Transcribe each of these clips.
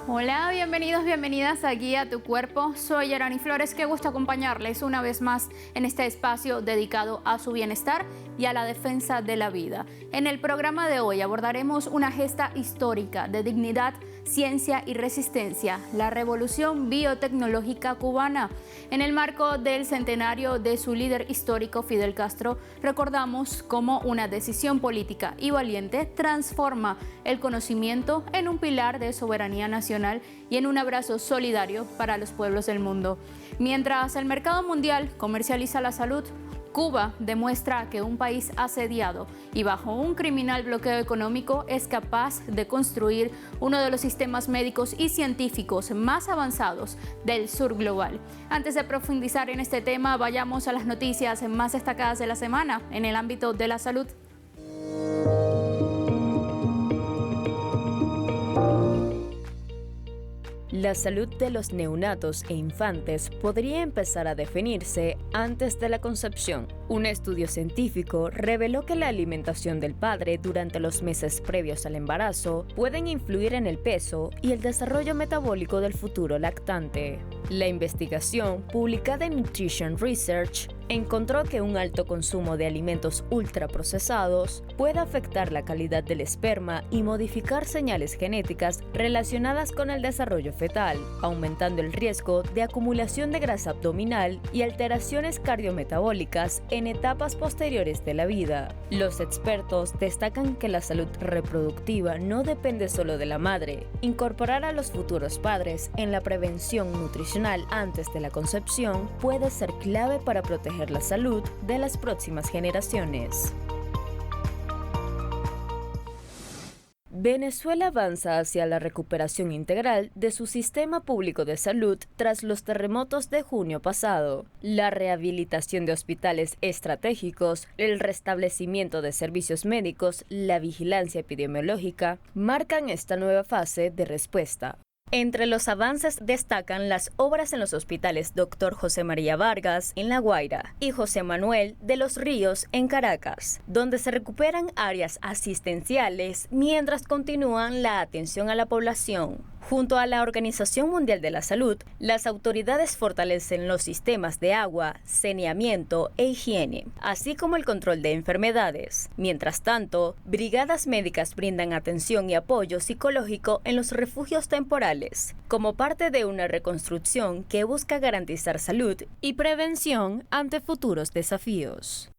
Hola, bienvenidos, bienvenidas a Guía Tu Cuerpo. Soy Yarani Flores, qué gusto acompañarles una vez más en este espacio dedicado a su bienestar y a la defensa de la vida. En el programa de hoy abordaremos una gesta histórica de dignidad, ciencia y resistencia, la revolución biotecnológica cubana. En el marco del centenario de su líder histórico Fidel Castro, recordamos cómo una decisión política y valiente transforma el conocimiento en un pilar de soberanía nacional y en un abrazo solidario para los pueblos del mundo. Mientras el mercado mundial comercializa la salud, Cuba demuestra que un país asediado y bajo un criminal bloqueo económico es capaz de construir uno de los sistemas médicos y científicos más avanzados del sur global. Antes de profundizar en este tema, vayamos a las noticias más destacadas de la semana en el ámbito de la salud. La salud de los neonatos e infantes podría empezar a definirse antes de la concepción. Un estudio científico reveló que la alimentación del padre durante los meses previos al embarazo pueden influir en el peso y el desarrollo metabólico del futuro lactante. La investigación, publicada en Nutrition Research, encontró que un alto consumo de alimentos ultraprocesados puede afectar la calidad del esperma y modificar señales genéticas relacionadas con el desarrollo fetal, aumentando el riesgo de acumulación de grasa abdominal y alteraciones cardiometabólicas en etapas posteriores de la vida. Los expertos destacan que la salud reproductiva no depende solo de la madre. Incorporar a los futuros padres en la prevención nutricional antes de la concepción puede ser clave para proteger la salud de las próximas generaciones. Venezuela avanza hacia la recuperación integral de su sistema público de salud tras los terremotos de junio pasado. La rehabilitación de hospitales estratégicos, el restablecimiento de servicios médicos, la vigilancia epidemiológica, marcan esta nueva fase de respuesta. Entre los avances destacan las obras en los hospitales Dr. José María Vargas en La Guaira y José Manuel de los Ríos en Caracas, donde se recuperan áreas asistenciales mientras continúan la atención a la población. Junto a la Organización Mundial de la Salud, las autoridades fortalecen los sistemas de agua, saneamiento e higiene, así como el control de enfermedades. Mientras tanto, brigadas médicas brindan atención y apoyo psicológico en los refugios temporales, como parte de una reconstrucción que busca garantizar salud y prevención ante futuros desafíos.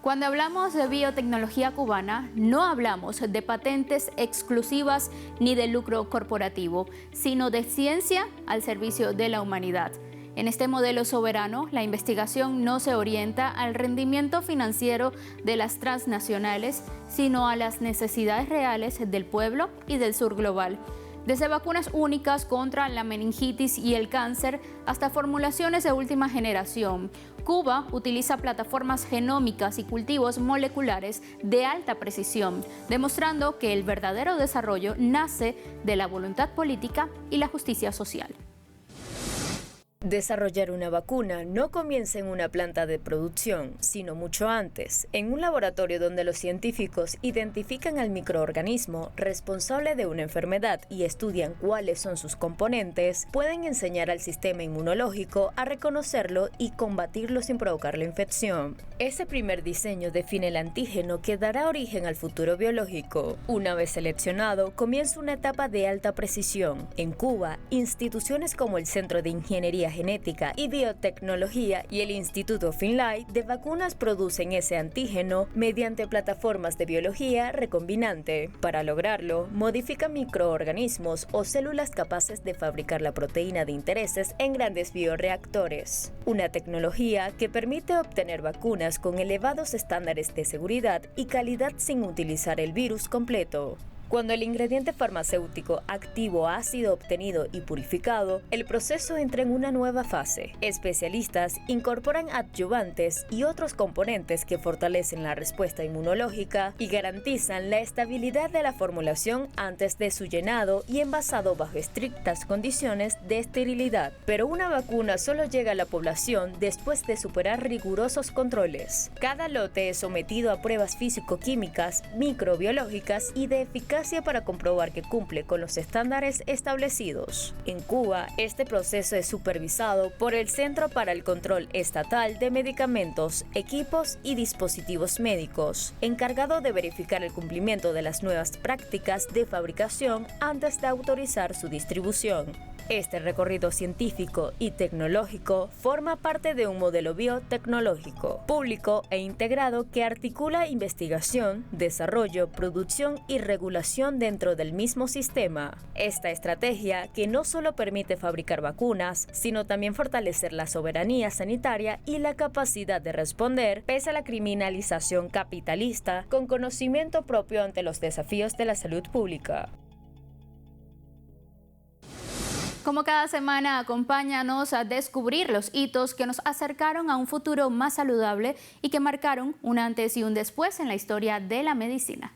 Cuando hablamos de biotecnología cubana, no hablamos de patentes exclusivas ni de lucro corporativo, sino de ciencia al servicio de la humanidad. En este modelo soberano, la investigación no se orienta al rendimiento financiero de las transnacionales, sino a las necesidades reales del pueblo y del sur global. Desde vacunas únicas contra la meningitis y el cáncer hasta formulaciones de última generación, Cuba utiliza plataformas genómicas y cultivos moleculares de alta precisión, demostrando que el verdadero desarrollo nace de la voluntad política y la justicia social. Desarrollar una vacuna no comienza en una planta de producción, sino mucho antes, en un laboratorio donde los científicos identifican al microorganismo responsable de una enfermedad y estudian cuáles son sus componentes, pueden enseñar al sistema inmunológico a reconocerlo y combatirlo sin provocar la infección. Ese primer diseño define el antígeno que dará origen al futuro biológico. Una vez seleccionado, comienza una etapa de alta precisión. En Cuba, instituciones como el Centro de Ingeniería Genética y Biotecnología y el Instituto Finlay de Vacunas producen ese antígeno mediante plataformas de biología recombinante. Para lograrlo, modifican microorganismos o células capaces de fabricar la proteína de intereses en grandes bioreactores. Una tecnología que permite obtener vacunas con elevados estándares de seguridad y calidad sin utilizar el virus completo. Cuando el ingrediente farmacéutico activo ha sido obtenido y purificado, el proceso entra en una nueva fase. Especialistas incorporan adyuvantes y otros componentes que fortalecen la respuesta inmunológica y garantizan la estabilidad de la formulación antes de su llenado y envasado bajo estrictas condiciones de esterilidad. Pero una vacuna solo llega a la población después de superar rigurosos controles. Cada lote es sometido a pruebas físico-químicas, microbiológicas y de eficacia eficacia para comprobar que cumple con los estándares establecidos. En Cuba, este proceso es supervisado por el Centro para el Control Estatal de Medicamentos, Equipos y Dispositivos Médicos, encargado de verificar el cumplimiento de las nuevas prácticas de fabricación antes de autorizar su distribución. Este recorrido científico y tecnológico forma parte de un modelo biotecnológico, público e integrado que articula investigación, desarrollo, producción y regulación dentro del mismo sistema. Esta estrategia, que no solo permite fabricar vacunas, sino también fortalecer la soberanía sanitaria y la capacidad de responder, pese a la criminalización capitalista, con conocimiento propio ante los desafíos de la salud pública. Como cada semana, acompáñanos a descubrir los hitos que nos acercaron a un futuro más saludable y que marcaron un antes y un después en la historia de la medicina.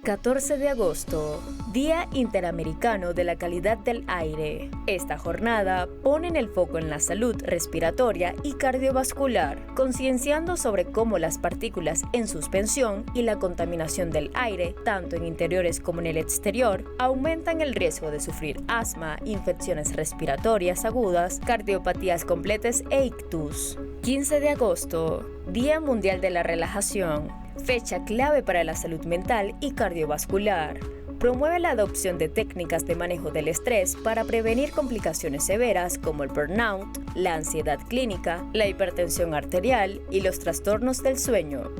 14 de agosto, Día Interamericano de la Calidad del Aire. Esta jornada pone el foco en la salud respiratoria y cardiovascular, concienciando sobre cómo las partículas en suspensión y la contaminación del aire, tanto en interiores como en el exterior, aumentan el riesgo de sufrir asma, infecciones respiratorias agudas, cardiopatías completas e ictus. 15 de agosto, Día Mundial de la Relajación. Fecha clave para la salud mental y cardiovascular. Promueve la adopción de técnicas de manejo del estrés para prevenir complicaciones severas como el burnout, la ansiedad clínica, la hipertensión arterial y los trastornos del sueño.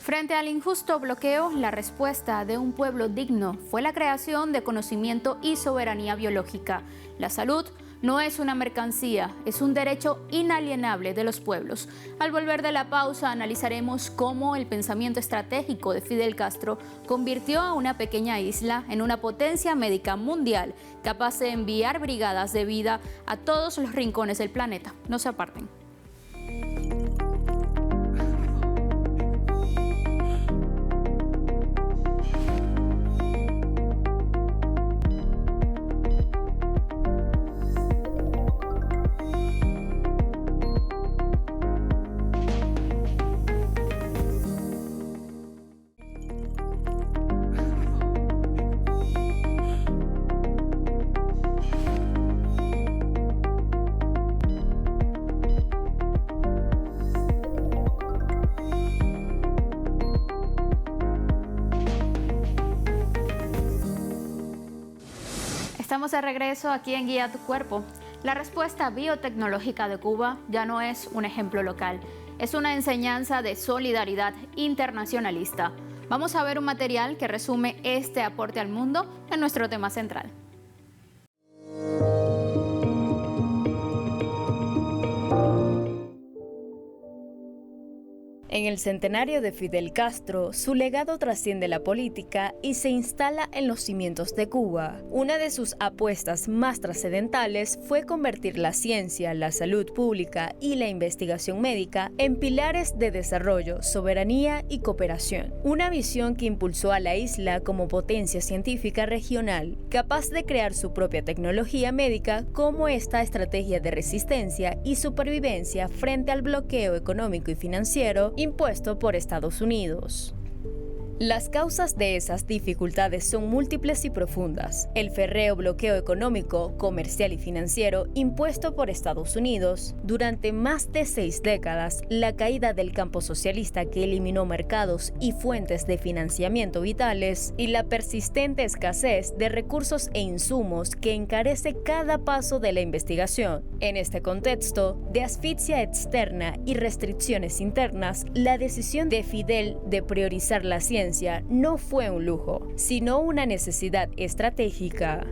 Frente al injusto bloqueo, la respuesta de un pueblo digno fue la creación de conocimiento y soberanía biológica. La salud no es una mercancía, es un derecho inalienable de los pueblos. Al volver de la pausa, analizaremos cómo el pensamiento estratégico de Fidel Castro convirtió a una pequeña isla en una potencia médica mundial, capaz de enviar brigadas de vida a todos los rincones del planeta. No se aparten. Estamos de regreso aquí en Guía tu Cuerpo. La respuesta biotecnológica de Cuba ya no es un ejemplo local, es una enseñanza de solidaridad internacionalista. Vamos a ver un material que resume este aporte al mundo en nuestro tema central. En el centenario de Fidel Castro, su legado trasciende la política y se instala en los cimientos de Cuba. Una de sus apuestas más trascendentales fue convertir la ciencia, la salud pública y la investigación médica en pilares de desarrollo, soberanía y cooperación. Una visión que impulsó a la isla como potencia científica regional, capaz de crear su propia tecnología médica como esta estrategia de resistencia y supervivencia frente al bloqueo económico y financiero impuesto por Estados Unidos. Las causas de esas dificultades son múltiples y profundas. El férreo bloqueo económico, comercial y financiero impuesto por Estados Unidos durante más de 6 décadas, la caída del campo socialista que eliminó mercados y fuentes de financiamiento vitales, y la persistente escasez de recursos e insumos que encarece cada paso de la investigación. En este contexto de asfixia externa y restricciones internas, la decisión de Fidel de priorizar la ciencia no fue un lujo, sino una necesidad estratégica.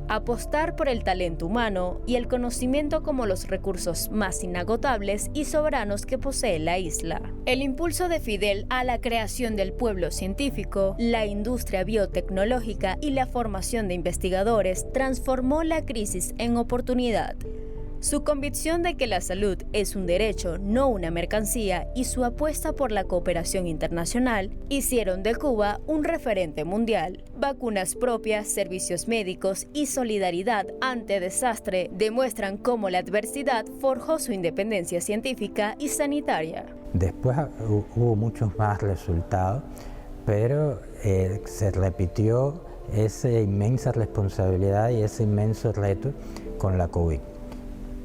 Apostar por el talento humano y el conocimiento como los recursos más inagotables y soberanos que posee la isla. El impulso de Fidel a la creación del pueblo científico, la industria biotecnológica y la formación de investigadores transformó la crisis en oportunidad. Su convicción de que la salud es un derecho, no una mercancía, y su apuesta por la cooperación internacional hicieron de Cuba un referente mundial. Vacunas propias, servicios médicos y solidaridad ante desastre demuestran cómo la adversidad forjó su independencia científica y sanitaria. Después hubo muchos más resultados, pero se repitió esa inmensa responsabilidad y ese inmenso reto con la COVID.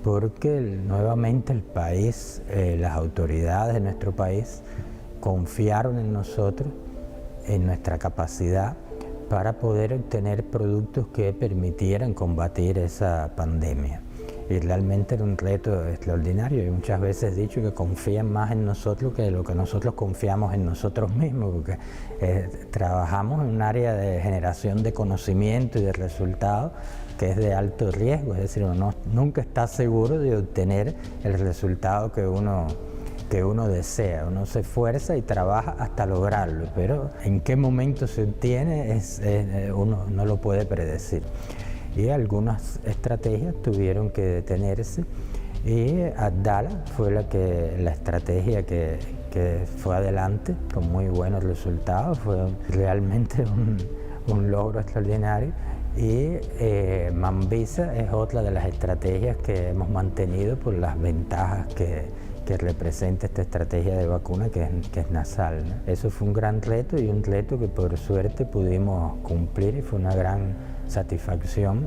Porque nuevamente el país, las autoridades de nuestro país confiaron en nosotros, en nuestra capacidad para poder obtener productos que permitieran combatir esa pandemia. Y realmente era un reto extraordinario y muchas veces he dicho que confían más en nosotros que lo que nosotros confiamos en nosotros mismos, porque trabajamos en un área de generación de conocimiento y de resultados que es de alto riesgo, es decir, uno nunca está seguro de obtener el resultado que uno desea. Uno se esfuerza y trabaja hasta lograrlo, pero en qué momento se obtiene uno no lo puede predecir. Y algunas estrategias tuvieron que detenerse y Abdala fue la estrategia que fue adelante con muy buenos resultados, fue realmente un logro extraordinario. Y Mambisa es otra de las estrategias que hemos mantenido por las ventajas que representa esta estrategia de vacuna que es nasal, ¿no? Eso fue un gran reto y un reto que por suerte pudimos cumplir y fue una gran satisfacción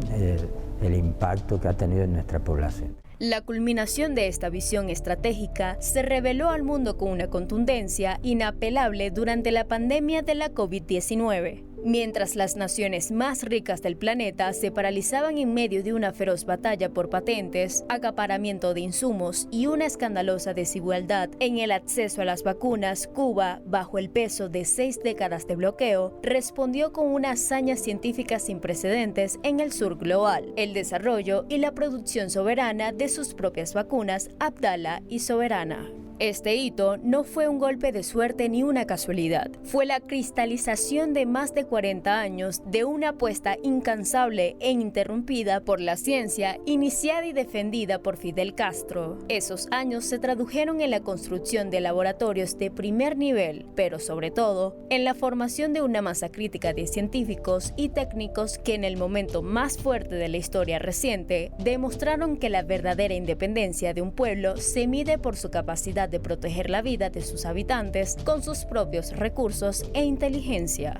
el impacto que ha tenido en nuestra población. La culminación de esta visión estratégica se reveló al mundo con una contundencia inapelable durante la pandemia de la COVID-19. Mientras las naciones más ricas del planeta se paralizaban en medio de una feroz batalla por patentes, acaparamiento de insumos y una escandalosa desigualdad en el acceso a las vacunas, Cuba, bajo el peso de 6 décadas de bloqueo, respondió con una hazaña científica sin precedentes en el sur global: el desarrollo y la producción soberana de sus propias vacunas, Abdala y Soberana. Este hito no fue un golpe de suerte ni una casualidad, fue la cristalización de más de 40 años de una apuesta incansable e ininterrumpida por la ciencia, iniciada y defendida por Fidel Castro. Esos años se tradujeron en la construcción de laboratorios de primer nivel, pero sobre todo, en la formación de una masa crítica de científicos y técnicos que en el momento más fuerte de la historia reciente demostraron que la verdadera independencia de un pueblo se mide por su capacidad de proteger la vida de sus habitantes con sus propios recursos e inteligencia.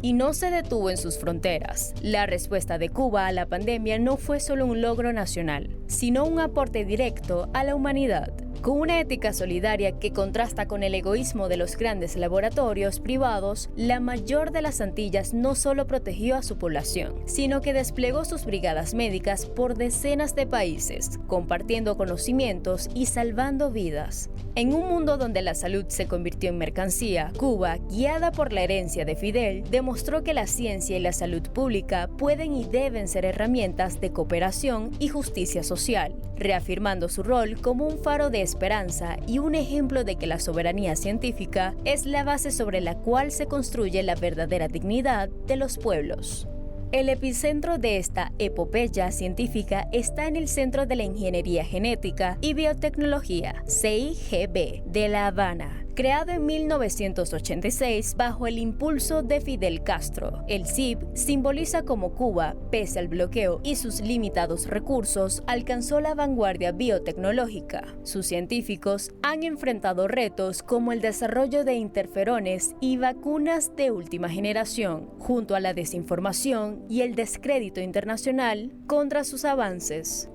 Y no se detuvo en sus fronteras. La respuesta de Cuba a la pandemia no fue solo un logro nacional, sino un aporte directo a la humanidad. Con una ética solidaria que contrasta con el egoísmo de los grandes laboratorios privados, la mayor de las Antillas no solo protegió a su población, sino que desplegó sus brigadas médicas por decenas de países, compartiendo conocimientos y salvando vidas. En un mundo donde la salud se convirtió en mercancía, Cuba, guiada por la herencia de Fidel, demostró que la ciencia y la salud pública pueden y deben ser herramientas de cooperación y justicia social, reafirmando su rol como un faro de esperanza y un ejemplo de que la soberanía científica es la base sobre la cual se construye la verdadera dignidad de los pueblos. El epicentro de esta epopeya científica está en el Centro de la Ingeniería Genética y Biotecnología, CIGB, de La Habana. Creado en 1986 bajo el impulso de Fidel Castro, el CIB simboliza cómo Cuba, pese al bloqueo y sus limitados recursos, alcanzó la vanguardia biotecnológica. Sus científicos han enfrentado retos como el desarrollo de interferones y vacunas de última generación, junto a la desinformación y el descrédito internacional contra sus avances.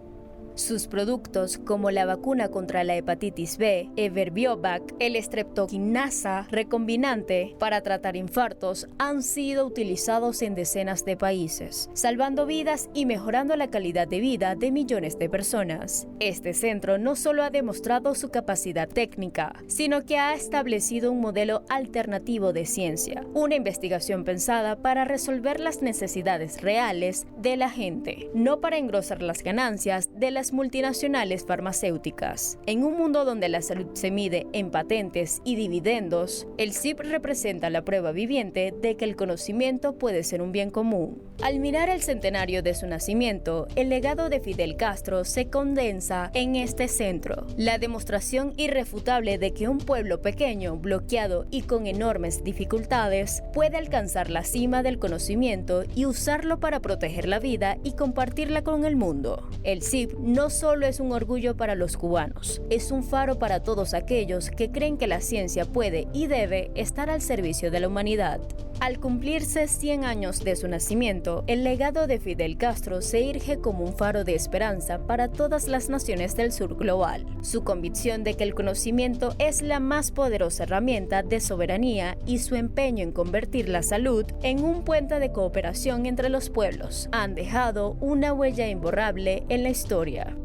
Sus productos, como la vacuna contra la hepatitis B, Everbiovac, el streptokinasa recombinante para tratar infartos, han sido utilizados en decenas de países, salvando vidas y mejorando la calidad de vida de millones de personas. Este centro no solo ha demostrado su capacidad técnica, sino que ha establecido un modelo alternativo de ciencia, una investigación pensada para resolver las necesidades reales de la gente, no para engrosar las ganancias de las grandes multinacionales farmacéuticas. En un mundo donde la salud se mide en patentes y dividendos, el CIP representa la prueba viviente de que el conocimiento puede ser un bien común. Al mirar el centenario de su nacimiento, el legado de Fidel Castro se condensa en este centro. La demostración irrefutable de que un pueblo pequeño, bloqueado y con enormes dificultades puede alcanzar la cima del conocimiento y usarlo para proteger la vida y compartirla con el mundo. El CIP no solo es un orgullo para los cubanos, es un faro para todos aquellos que creen que la ciencia puede y debe estar al servicio de la humanidad. Al cumplirse 100 años de su nacimiento, el legado de Fidel Castro se erige como un faro de esperanza para todas las naciones del sur global. Su convicción de que el conocimiento es la más poderosa herramienta de soberanía y su empeño en convertir la salud en un puente de cooperación entre los pueblos han dejado una huella imborrable en la historia.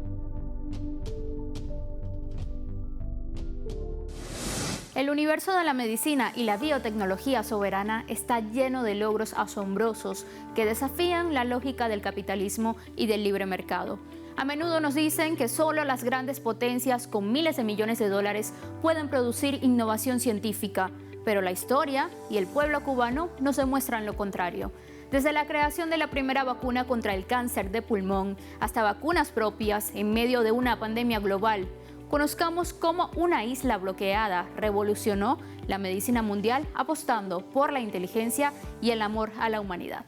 El universo de la medicina y la biotecnología soberana está lleno de logros asombrosos que desafían la lógica del capitalismo y del libre mercado. A menudo nos dicen que solo las grandes potencias con miles de millones de dólares pueden producir innovación científica, pero la historia y el pueblo cubano nos demuestran lo contrario. Desde la creación de la primera vacuna contra el cáncer de pulmón hasta vacunas propias en medio de una pandemia global, conozcamos cómo una isla bloqueada revolucionó la medicina mundial apostando por la inteligencia y el amor a la humanidad.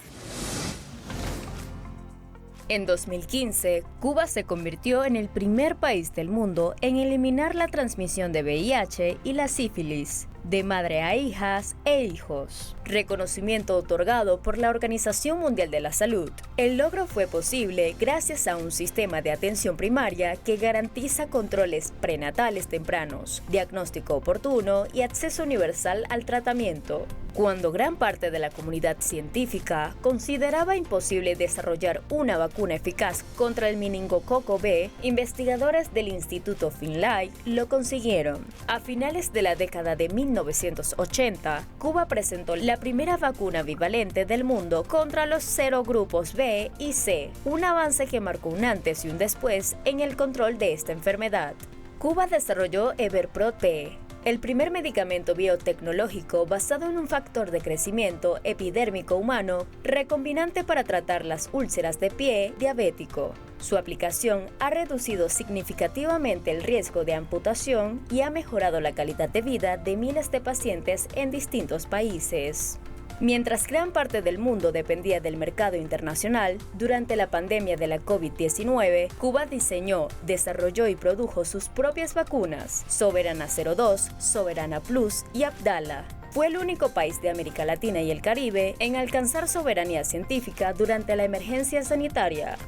En 2015, Cuba se convirtió en el primer país del mundo en eliminar la transmisión de VIH y la sífilis de madre a hijas e hijos. Reconocimiento otorgado por la Organización Mundial de la Salud. El logro fue posible gracias a un sistema de atención primaria que garantiza controles prenatales tempranos, diagnóstico oportuno y acceso universal al tratamiento. Cuando gran parte de la comunidad científica consideraba imposible desarrollar una vacuna eficaz contra el meningococo B, investigadores del Instituto Finlay lo consiguieron. A finales de la década de 1980, Cuba presentó la primera vacuna bivalente del mundo contra los serogrupos B y C, un avance que marcó un antes y un después en el control de esta enfermedad. Cuba desarrolló Everprot-P, el primer medicamento biotecnológico basado en un factor de crecimiento epidérmico humano recombinante para tratar las úlceras de pie diabético. Su aplicación ha reducido significativamente el riesgo de amputación y ha mejorado la calidad de vida de miles de pacientes en distintos países. Mientras gran parte del mundo dependía del mercado internacional, durante la pandemia de la COVID-19, Cuba diseñó, desarrolló y produjo sus propias vacunas, Soberana 02, Soberana Plus y Abdala. Fue el único país de América Latina y el Caribe en alcanzar soberanía científica durante la emergencia sanitaria.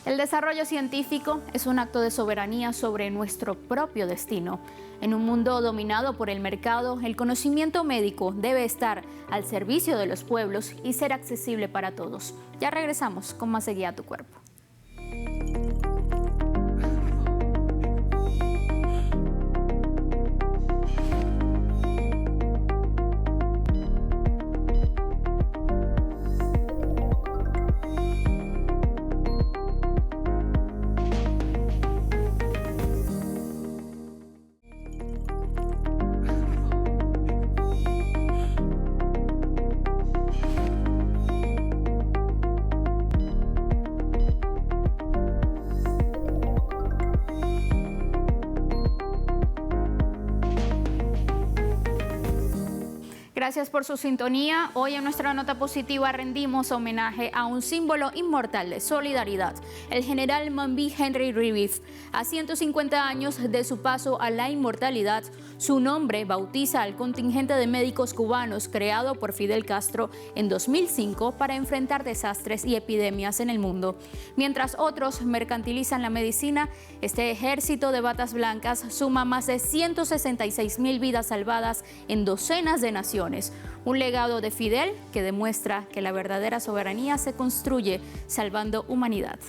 El desarrollo científico es un acto de soberanía sobre nuestro propio destino. En un mundo dominado por el mercado, el conocimiento médico debe estar al servicio de los pueblos y ser accesible para todos. Ya regresamos con más de Guía a tu Cuerpo. Gracias por su sintonía. Hoy en nuestra nota positiva rendimos homenaje a un símbolo inmortal de solidaridad, el general Mambí Henry Riviff. A 150 años de su paso a la inmortalidad, su nombre bautiza al contingente de médicos cubanos creado por Fidel Castro en 2005 para enfrentar desastres y epidemias en el mundo. Mientras otros mercantilizan la medicina, este ejército de batas blancas suma más de 166,000 vidas salvadas en docenas de naciones. Un legado de Fidel que demuestra que la verdadera soberanía se construye salvando humanidad.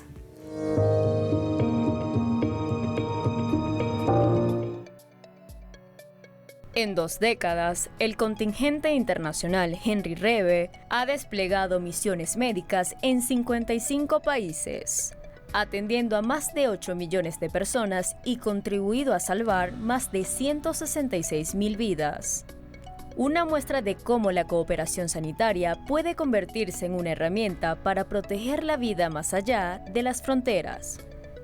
En 2 décadas, el contingente internacional Henry Reve ha desplegado misiones médicas en 55 países, atendiendo a más de 8 millones de personas y contribuido a salvar más de 166.000 vidas. Una muestra de cómo la cooperación sanitaria puede convertirse en una herramienta para proteger la vida más allá de las fronteras.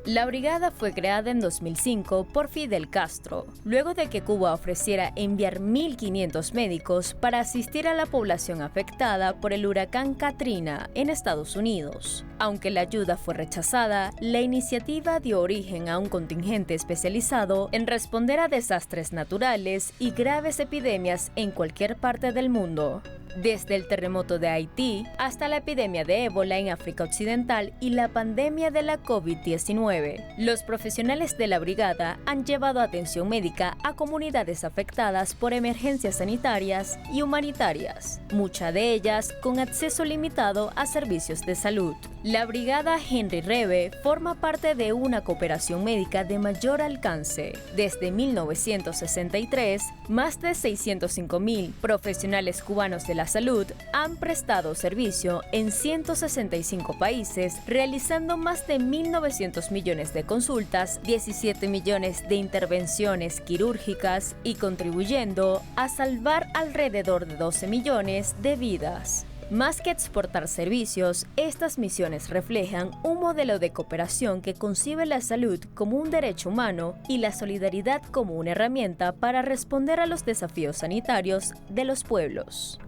La brigada fue creada en 2005 por Fidel Castro, luego de que Cuba ofreciera enviar 1.500 médicos para asistir a la población afectada por el huracán Katrina en Estados Unidos. Aunque la ayuda fue rechazada, la iniciativa dio origen a un contingente especializado en responder a desastres naturales y graves epidemias en cualquier parte del mundo. Desde el terremoto de Haití hasta la epidemia de ébola en África Occidental y la pandemia de la COVID-19, los profesionales de la brigada han llevado atención médica a comunidades afectadas por emergencias sanitarias y humanitarias, muchas de ellas con acceso limitado a servicios de salud. La brigada Henry Reve forma parte de una cooperación médica de mayor alcance. Desde 1963, más de 605.000 profesionales cubanos de la salud han prestado servicio en 165 países, realizando más de 1.900 millones de consultas, 17 millones de intervenciones quirúrgicas y contribuyendo a salvar alrededor de 12 millones de vidas. Más que exportar servicios, estas misiones reflejan un modelo de cooperación que concibe la salud como un derecho humano y la solidaridad como una herramienta para responder a los desafíos sanitarios de los pueblos.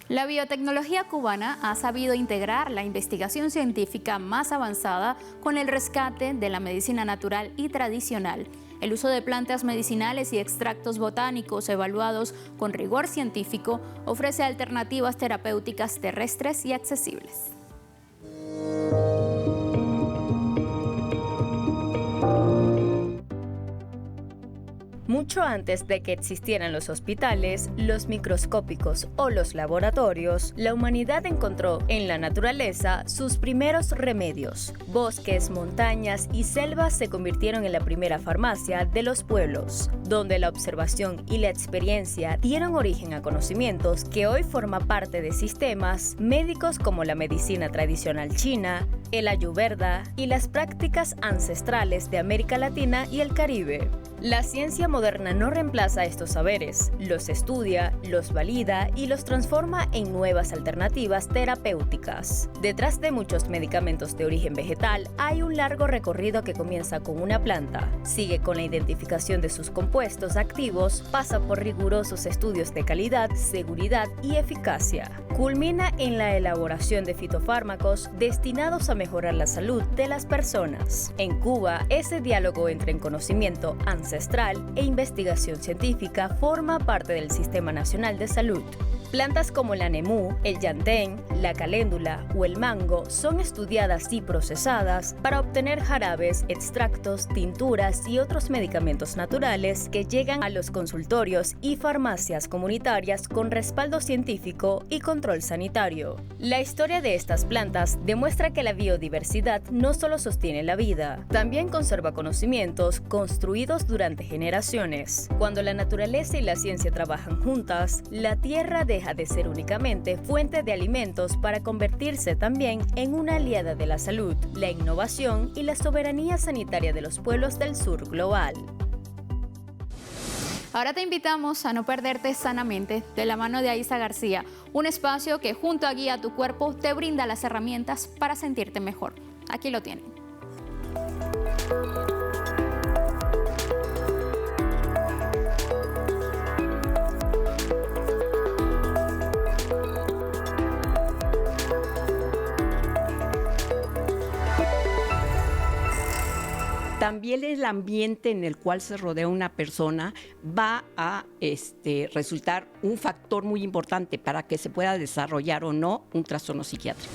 La biotecnología cubana ha sabido integrar la investigación científica más avanzada con el rescate de la medicina natural y tradicional. El uso de plantas medicinales y extractos botánicos evaluados con rigor científico ofrece alternativas terapéuticas terrestres y accesibles. Mucho antes de que existieran los hospitales, los microscópicos o los laboratorios, la humanidad encontró en la naturaleza sus primeros remedios. Bosques, montañas y selvas se convirtieron en la primera farmacia de los pueblos, donde la observación y la experiencia dieron origen a conocimientos que hoy forman parte de sistemas médicos como la medicina tradicional china, el ayurveda y las prácticas ancestrales de América Latina y el Caribe. La ciencia moderna no reemplaza estos saberes, los estudia, los valida y los transforma en nuevas alternativas terapéuticas. Detrás de muchos medicamentos de origen vegetal hay un largo recorrido que comienza con una planta, sigue con la identificación de sus compuestos activos, pasa por rigurosos estudios de calidad, seguridad y eficacia. Culmina en la elaboración de fitofármacos destinados a mejorar la salud de las personas. En Cuba, ese diálogo entre el conocimiento ancestral e investigación científica forma parte del Sistema Nacional de Salud. Plantas como el anemú, el yantén, la caléndula o el mango son estudiadas y procesadas para obtener jarabes, extractos, tinturas y otros medicamentos naturales que llegan a los consultorios y farmacias comunitarias con respaldo científico y control sanitario. La historia de estas plantas demuestra que la biodiversidad no solo sostiene la vida, también conserva conocimientos construidos durante generaciones. Cuando la naturaleza y la ciencia trabajan juntas, la tierra deja de ser únicamente fuente de alimentos para convertirse también en una aliada de la salud, la innovación y la soberanía sanitaria de los pueblos del sur global. Ahora te invitamos a no perderte Sanamente de la mano de Aiza García, un espacio que junto a Guía Tu Cuerpo te brinda las herramientas para sentirte mejor. Aquí lo tienen. También el ambiente en el cual se rodea una persona va a resultar un factor muy importante para que se pueda desarrollar o no un trastorno psiquiátrico.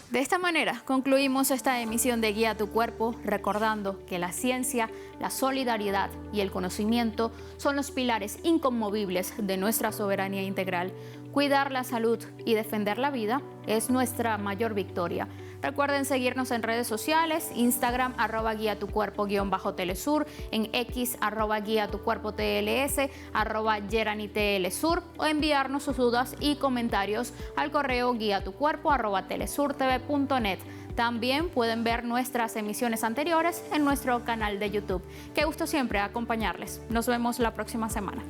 De esta manera concluimos esta emisión de Guía Tu Cuerpo, recordando que la ciencia, la solidaridad y el conocimiento son los pilares inconmovibles de nuestra soberanía integral. Cuidar la salud y defender la vida es nuestra mayor victoria. Recuerden seguirnos en redes sociales, Instagram @guía tu cuerpo_telesur, en X @guía tu cuerpo TLS, @yeranitelesur, o enviarnos sus dudas y comentarios al correo guiatucuerpo@telesurtv.net. También pueden ver nuestras emisiones anteriores en nuestro canal de YouTube. Qué gusto siempre acompañarles. Nos vemos la próxima semana.